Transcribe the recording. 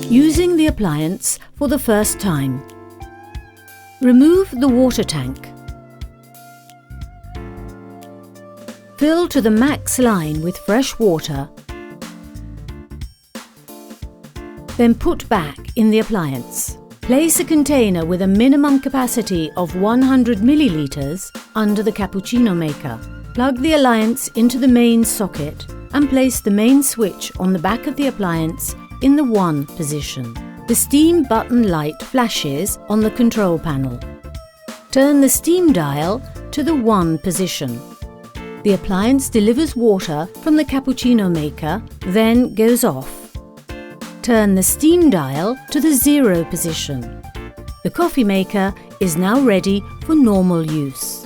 Using the appliance for the first time. Remove the water tank. Fill to the max line with fresh water. Then put back in the appliance. Place a container with a minimum capacity of 100 milliliters under the cappuccino maker. Plug the appliance into the main socket and place the main switch on the back of the appliance in the 1 position. The steam button light flashes on the control panel. Turn the steam dial to the 1 position. The appliance delivers water from the cappuccino maker, then goes off. Turn the steam dial to the 0 position. The coffee maker is now ready for normal use.